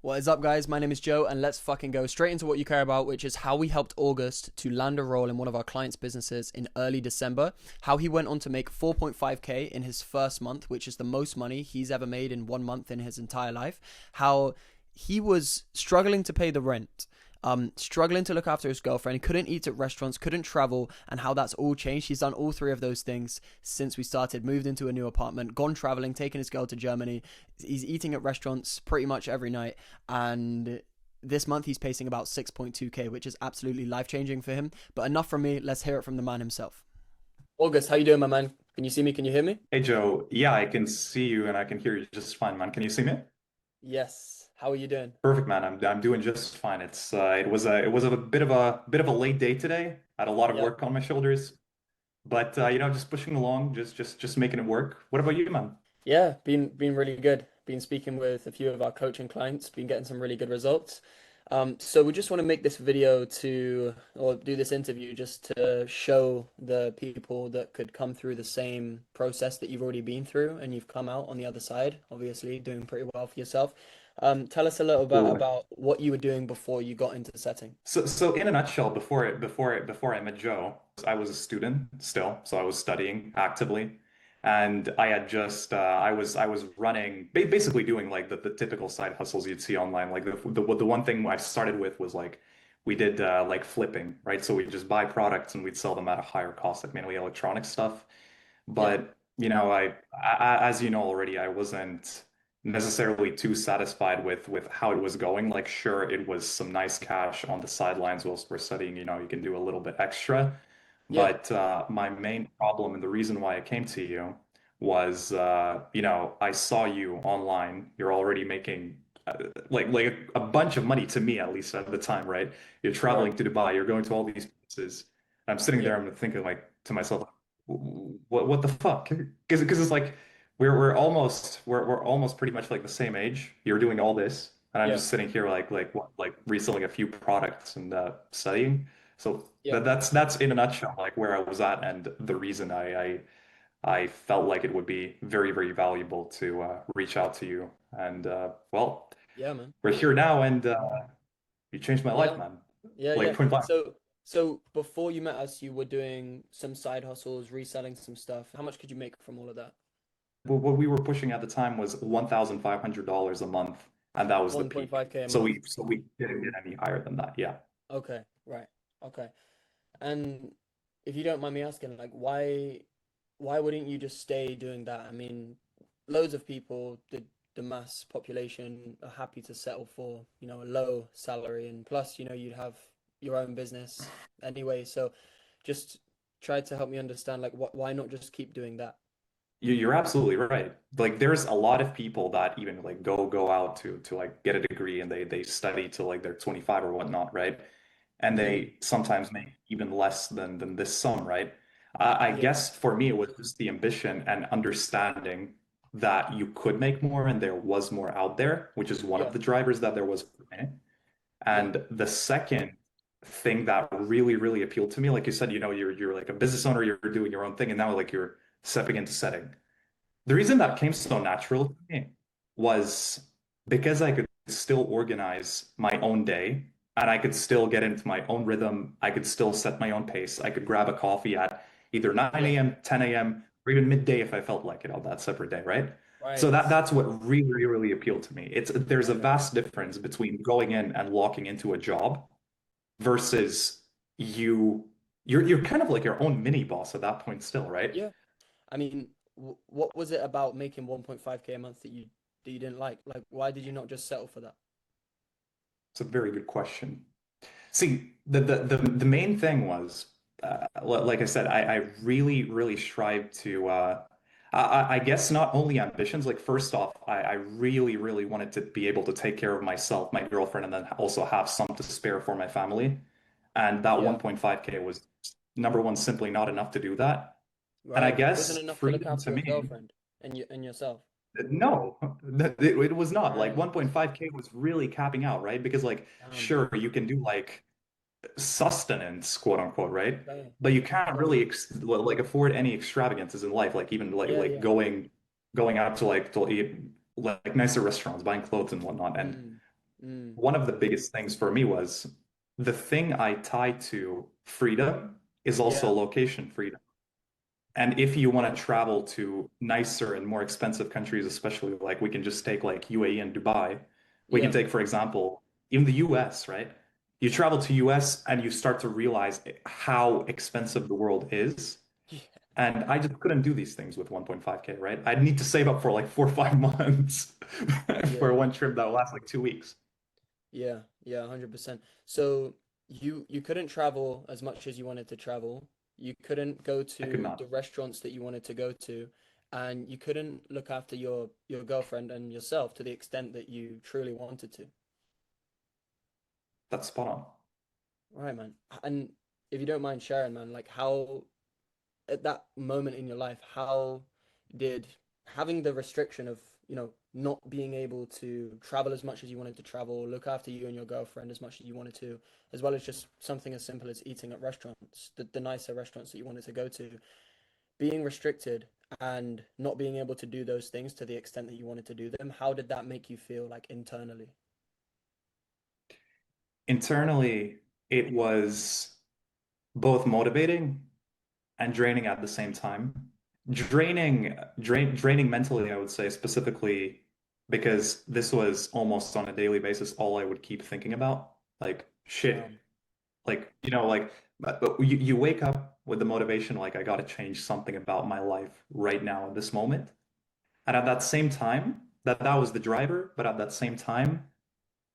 What is up, guys? My name is Joe, and let's fucking go straight into what you care about, which is how we helped August to land a role in one of our clients' businesses in early December. How he went on to make 4.5k in his first month, which is the most money he's ever made in 1 month in his entire life. How he was struggling to pay the rent, struggling to look after his girlfriend, couldn't eat at restaurants, couldn't travel, and how that's all changed. He's done all three of those things since we started, moved into a new apartment, gone traveling, taken his girl to Germany. He's eating at restaurants pretty much every night, and this month he's pacing about 6.2k, which is absolutely life-changing for him. But enough from me, let's hear it from the man himself. August, how you doing, my man? Can you see me? Can you hear me? Hey Joe, yeah, I can see you and I can hear you just fine, man. Can you see me? Yes. How are you doing? Perfect, man. I'm doing just fine. It was a bit of a late day today. I had a lot of Yep. work on my shoulders, but just pushing along, just making it work. What about you, man? Yeah, been really good. Been speaking with a few of our coaching clients, been getting some really good results. So we just want to make this video or do this interview just to show the people that could come through the same process that you've already been through and you've come out on the other side, obviously doing pretty well for yourself. Tell us a little bit Absolutely. about what you were doing before you got into setting. So in a nutshell, before I met Joe, I was a student still, so I was studying actively, and I had just I was running basically doing like the typical side hustles you'd see online. Like the one thing I started with was like we did like flipping, right? So we just buy products and we'd sell them at a higher cost, like mainly electronic stuff. Yeah, But as you know already, I wasn't necessarily too satisfied with how it was going. Like, sure, it was some nice cash on the sidelines whilst we're studying. You can do a little bit extra. yeah, But my main problem and the reason why I came to you was, I saw you online. You're already making like a bunch of money to me, at least at the time, right? You're right. traveling to Dubai. You're going to all these places. I'm sitting Yeah, there. I'm thinking like to myself, what the fuck? Because it's like we're almost pretty much like the same age. You're doing all this, and I'm yeah, just sitting here like what like reselling a few products and studying. So yeah. that's in a nutshell like where I was at and the reason I felt like it would be very very valuable to reach out to you. And well, Yeah, man. we're here now, and you changed my life, Yeah. man. Yeah, Like yeah. point blank. So before you met us, you were doing some side hustles, reselling some stuff. How much could you make from all of that? What we were pushing at the time was $1,500 a month, and that was the peak. 1.5k a So month. we didn't get any higher than that. Yeah. Okay, right. Okay. And if you don't mind me asking, like why wouldn't you just stay doing that? I mean, loads of people, the mass population are happy to settle for, a low salary and plus, you'd have your own business anyway. So just try to help me understand like why not just keep doing that? You're absolutely right. Like there's a lot of people that even like go out to like get a degree and they study till like they're 25 or whatnot, right? And Mm, they sometimes make even less than this sum, right? I yeah, guess for me it was just the ambition and understanding that you could make more and there was more out there, which is one yeah, of the drivers that there was for me. yeah, And the second thing that really, really appealed to me, like you said, you're like a business owner, you're doing your own thing, and now like you're stepping into setting. The reason yeah, that came so natural to me was because I could still organize my own day and I could still get into my own rhythm. I could still set my own pace. I could grab a coffee at either yeah. 9 a.m., 10 a.m., or even midday if I felt like it on that separate day, right? So Right, that's what really, really appealed to me. There's a right, right. vast difference between going in and walking into a job versus you you're kind of like your own mini boss at that point still, right? Yeah. I mean, w what was it about making 1.5k a month that you didn't like? Like, why did you not just settle for that? It's a very good question. See, the main thing was, like I said, I really, really strive to, I guess not only ambitions, like first off, I really, really wanted to be able to take care of myself, my girlfriend, and then also have some to spare for my family. And that Yeah, 1.5K was number one, simply not enough to do that. And I right. It wasn't guess enough to look freedom after to your me, girlfriend and yourself. no, it was not. Like Right. 1.5K was really capping out, right? Because like, Damn. sure, you can do like sustenance, quote unquote, right? Okay. But you can't Okay. really like afford any extravagances in life, like even like Yeah, like yeah. going out to like to eat like nicer restaurants, buying clothes and whatnot. And Mm. Mm. one of the biggest things for me was the thing I tie to freedom is also Yeah. location freedom. And if you want to travel to nicer and more expensive countries, especially like we can just take like UAE and Dubai, we can Yeah. take, for example, even the US, right? You travel to US and you start to realize how expensive the world is. And I just couldn't do these things with 1.5K, right? I'd need to save up for like 4 or 5 months for Yeah. one trip that will last like 2 weeks. Yeah. Yeah. 100%. So you couldn't travel as much as you wanted to travel. You couldn't go I could to the not. restaurants that you wanted to go to, and you couldn't look after your girlfriend and yourself to the extent that you truly wanted to. That's spot on. Right, man. And if you don't mind sharing, man, like how at that moment in your life, how did having the restriction of, not being able to travel as much as you wanted to travel, look after you and your girlfriend as much as you wanted to, as well as just something as simple as eating at restaurants, the nicer restaurants that you wanted to go to, being restricted and not being able to do those things to the extent that you wanted to do them, how did that make you feel like internally? Internally, it was both motivating and draining at the same time. Draining mentally, I would say specifically because this was almost on a daily basis all I would keep thinking about. Like shit, Um, like but you wake up with the motivation like I got to change something about my life right now in this moment. And at that same time, that was the driver, but at that same time,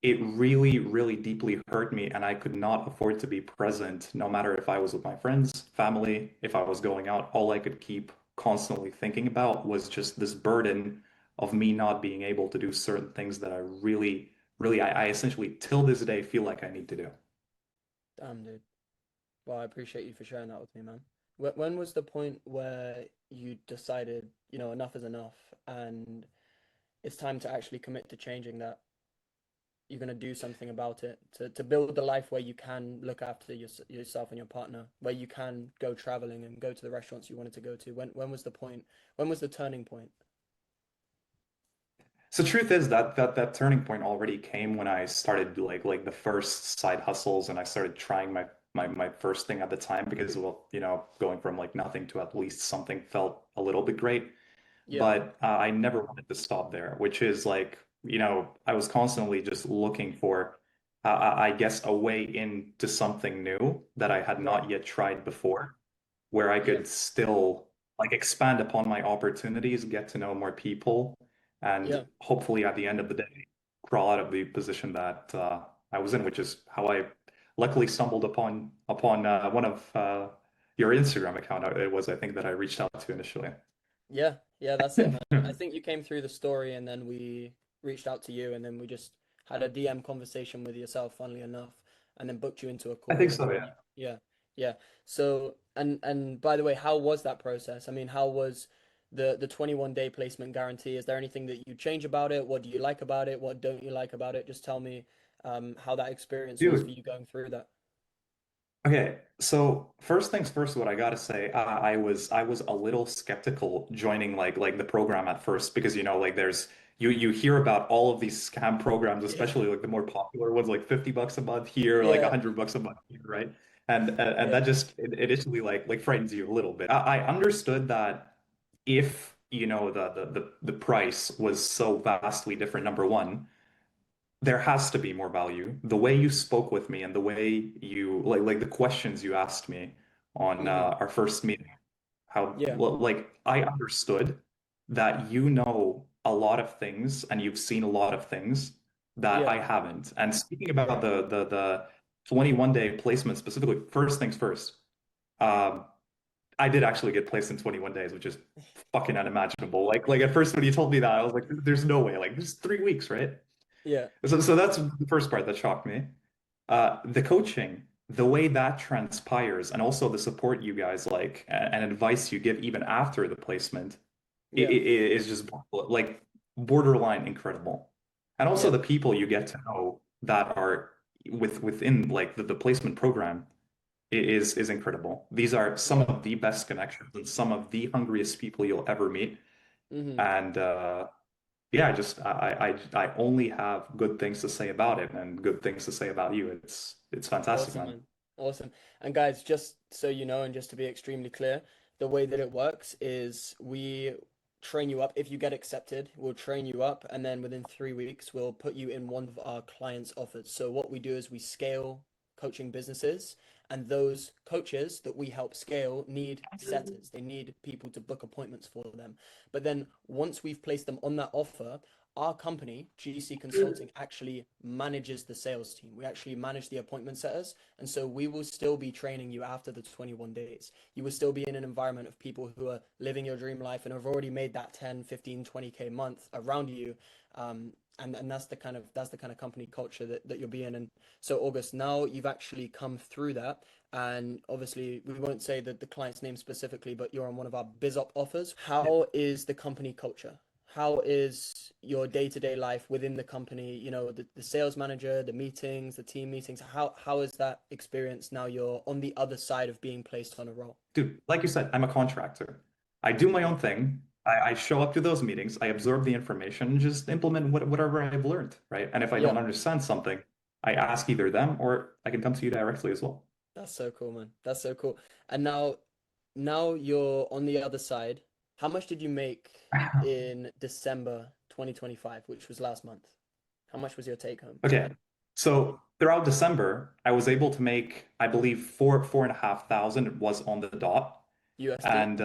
it really, really deeply hurt me, and I could not afford to be present, no matter if I was with my friends, family, if I was going out. All I could keep constantly thinking about was just this burden of me not being able to do certain things that I really, really, I essentially till this day feel like I need to do. Damn, dude. Well, I appreciate you for sharing that with me, man. When was the point where you decided, enough is enough and it's time to actually commit to changing that? You're going to do something about it to build the life where you can look after yourself and your partner, where you can go traveling and go to the restaurants you wanted to go to. When was the point? When was the turning point? So truth is that turning point already came when I started like the first side hustles and I started trying my first thing at the time because well, going from like nothing to at least something felt a little bit great. Yeah. But I never wanted to stop there, which is like, I was constantly just looking for, I guess, a way into something new that I had Right. not yet tried before, where I Yeah. could still like expand upon my opportunities, get to know more people, and Yeah. hopefully at the end of the day, crawl out of the position that I was in, which is how I luckily stumbled upon one of your Instagram account. It was, I think, that I reached out to initially. Yeah. Yeah, that's it, man. I think you came through the story and then we reached out to you and then we just had a DM conversation with yourself, funnily enough, and then booked you into a I think call and so, then yeah. yeah. Yeah. So and by the way, how was that process? I mean, how was the 21-day placement guarantee? Is there anything that you change about it? What do you like about it? What don't you like about it? Just tell me how that experience was for Dude, you going through that. okay, so first things first, what I gotta say, I was a little skeptical joining like the program at first because like there's you hear about all of these scam programs, Yeah. especially like the more popular ones, like $50 a month here, like Yeah. $100 a month here, right? And Yeah. that just it initially like frightens you a little bit. I understood that if the price was so vastly different, number one there has to be more value. The way you spoke with me and the way you like the questions you asked me on Hmm. our first meeting, how Yeah. well, like I understood that you know a lot of things and you've seen a lot of things that Yeah. I haven't. And speaking about Right. the 21-day placement specifically, first things first, um, I did actually get placed in 21 days, which is fucking unimaginable. Like at first when you told me that, I was like, there's no way. Like, this is 3 weeks, right? Yeah. So that's the first part that shocked me. The coaching, the way that transpires, and also the support you guys like and advice you give even after the placement Yeah. is just like borderline incredible. And also Yeah. the people you get to know that are within like the placement program is incredible. These are some Yeah. of the best connections and some of the hungriest people you'll ever meet. Hmm. And yeah, I only have good things to say about it and good things to say about you. It's fantastic, Awesome, man. man. Awesome. And guys, just so you know, and just to be extremely clear, the way that it works is we train you up. If you get accepted, we'll train you up, and then within 3 weeks, we'll put you in one of our clients' offers. So what we do is we scale coaching businesses, and those coaches that we help scale need setters. They need people to book appointments for them. But then once we've placed them on that offer, our company, GC Consulting, actually manages the sales team. We actually manage the appointment setters. And so we will still be training you after the 21 days. You will still be in an environment of people who are living your dream life and have already made that 10, 15, 20K month around you. And that's the kind of company culture that you'll be in. And so August, now you've actually come through that. And obviously, we won't say the client's name specifically, but you're on one of our BizOp offers. How is the company culture? How is your day-to-day life within the company? You know, the sales manager, the meetings, the team meetings. How is that experience now you're on the other side of being placed on a role? Dude, like you said, I'm a contractor. I do my own thing. I show up to those meetings, I absorb the information, and just implement whatever I've learned, right? And if I Yeah, don't understand something, I ask either them or I can come to you directly as well. that's so cool, man. That's so cool. And now you're on the other side. How much did you make in December 2025, which was last month? How much was your take home Okay. So throughout December, I was able to make, I believe, four and a half thousand was on the dot. USD? And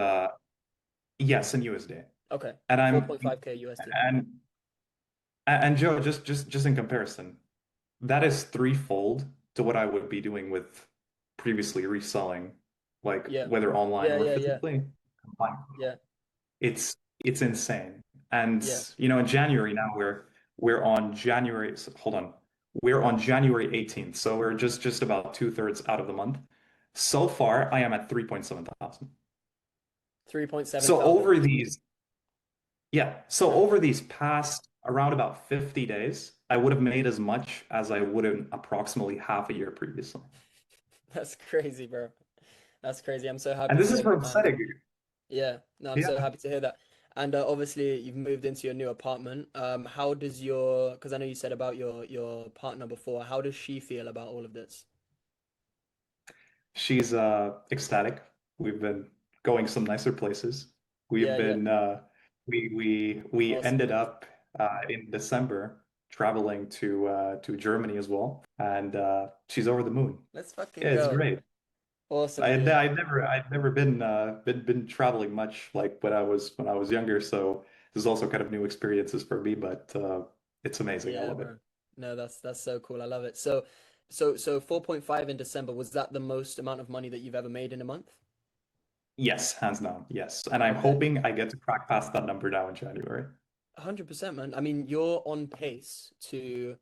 yes, in USD. Okay. And I'm 4.5K USD. and and Joe, just in comparison, that is threefold to what I would be doing with previously reselling, like Yeah. whether online Yeah, or yeah, yeah. physically. Combined. Yeah. It's insane. And Yeah. in January now we're on January. Hold on, we're on January 18th, so we're just about two-thirds out of the month. So far, I am at 3.7 thousand. 3.7 So thousand. over these past around about 50 days, I would have made as much as I would in approximately half a year previously. That's crazy, bro. That's crazy. I'm so happy And to this is hear what that. I'm And saying. yeah, no, I'm so Yeah. happy to hear that. And obviously, you've moved into your new apartment. How does because I know you said about your partner before. How does she feel about all of this? She's ecstatic. We've been going some nicer places. We've Yeah, yeah. been we Awesome, ended man. up in December traveling to Germany as well, and she's over the moon. Let's Yeah, fucking it's go. great. Awesome, dude. I'd never been traveling much like when I was younger, so this is also kind of new experiences for me, but it's amazing. I Yeah, love it. bro. No, that's so cool. I love it. So 4.5 in December, was that the most amount of money that you've ever made in a month? Yes, hands down. Yes. And I'm Okay. hoping I get to crack past that number now in January. 100%, man. I mean, you're on pace to,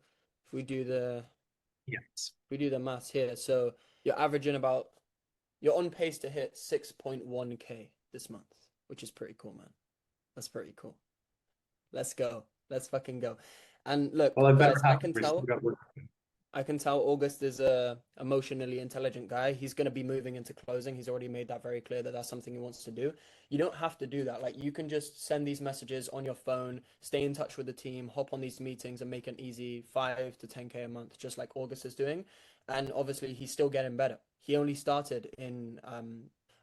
if we do the Yes. if we do the maths here, so you're averaging about you're on pace to hit 6.1K this month, which is pretty cool, man. That's pretty cool. Let's go. Let's fucking go. And look, Well, I better guys, I have to. can We still tell. got work. I can tell August is a emotionally intelligent guy. He's going to be moving into closing. He's already made that very clear that that's something he wants to do. You don't have to do that. Like you can just send these messages on your phone, stay in touch with the team, hop on these meetings and make an easy 5 to 10K a month, just like August is doing. And obviously he's still getting better. He only started in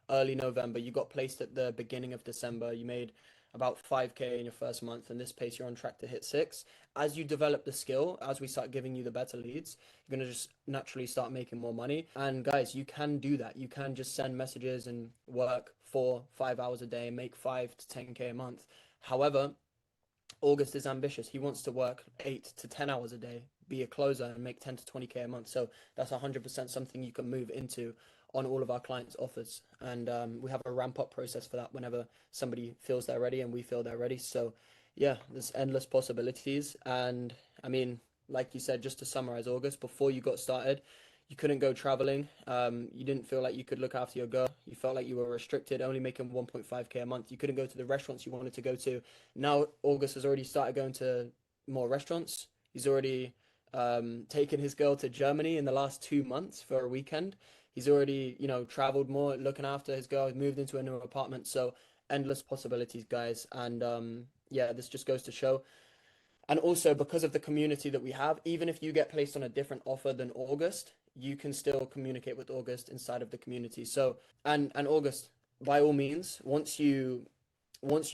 early November. You got placed at the beginning of December. You made about 5K in your first month, and this pace you're on track to hit six. As you develop the skill, as we start giving you the better leads, you're going to just naturally start making more money. And guys, you can do that. You can just send messages and work 4, 5 hours a day, make 5 to 10K a month. However, August is ambitious. He wants to work 8 to 10 hours a day, be a closer, and make 10 to 20K a month. So that's 100% something you can move into on all of our clients' offers. And we have a ramp up process for that whenever somebody feels they're ready and we feel they're ready. So yeah, there's endless possibilities. And I mean, like you said, just to summarize, August, before you got started, you couldn't go traveling. You didn't feel like you could look after your girl. You felt like you were restricted, only making 1.5K a month. You couldn't go to the restaurants you wanted to go to. Now August has already started going to more restaurants. He's already taken his girl to Germany in the last 2 months for a weekend. He's already, traveled more, looking after his girl. He's moved into a new apartment. So endless possibilities, guys. And yeah, this just goes to show. And also because of the community that we have, even if you get placed on a different offer than August, you can still communicate with August inside of the community. So, and August, by all means, once you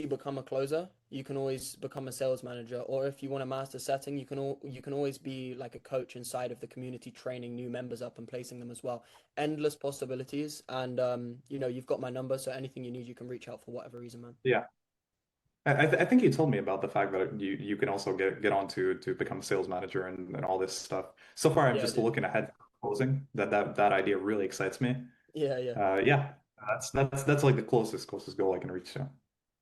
become a closer, you can always become a sales manager. Or if you want a master setting, you can always be like a coach inside of the community, training new members up and placing them as well. Endless possibilities. And you've got my number, so anything you need, you can reach out for whatever reason, man. Yeah. I think you told me about the fact that you can also get on to become a sales manager and all this stuff. So far, I'm Yeah, just dude. looking ahead for closing. That idea really excites me. Yeah, yeah. Yeah, that's like the closest goal I can reach to.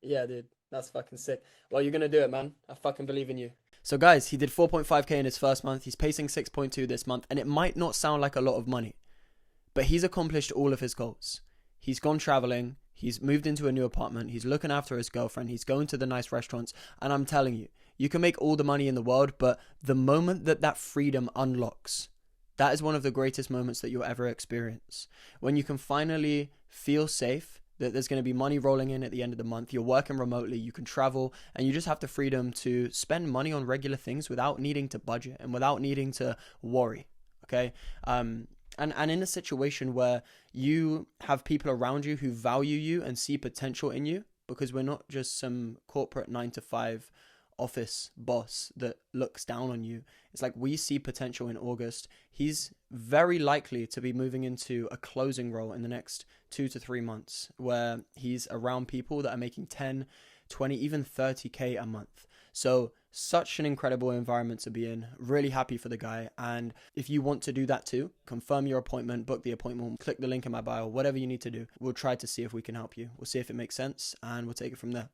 Yeah, dude. That's fucking sick. Well, you're gonna do it, man. I fucking believe in you. So guys, he did 4.5k in his first month. He's pacing 6.2 this month, and it might not sound like a lot of money, but he's accomplished all of his goals. He's gone traveling, he's moved into a new apartment, he's looking after his girlfriend, he's going to the nice restaurants, and I'm telling you, you can make all the money in the world, but the moment that freedom unlocks, that is one of the greatest moments that you'll ever experience. When you can finally feel safe, that there's going to be money rolling in at the end of the month, you're working remotely, you can travel, and you just have the freedom to spend money on regular things without needing to budget and without needing to worry. Okay. And in a situation where you have people around you who value you and see potential in you, because we're not just some corporate 9 to 5 office boss that looks down on you. It's like we see potential in August. He's very likely to be moving into a closing role in the next 2 to 3 months, where he's around people that are making 10, 20, even 30k a month. So such an incredible environment to be in. Really happy for the guy. And if you want to do that too, confirm your appointment, book the appointment, click the link in my bio, whatever you need to do. We'll try to see if we can help you. We'll see if it makes sense, and we'll take it from there.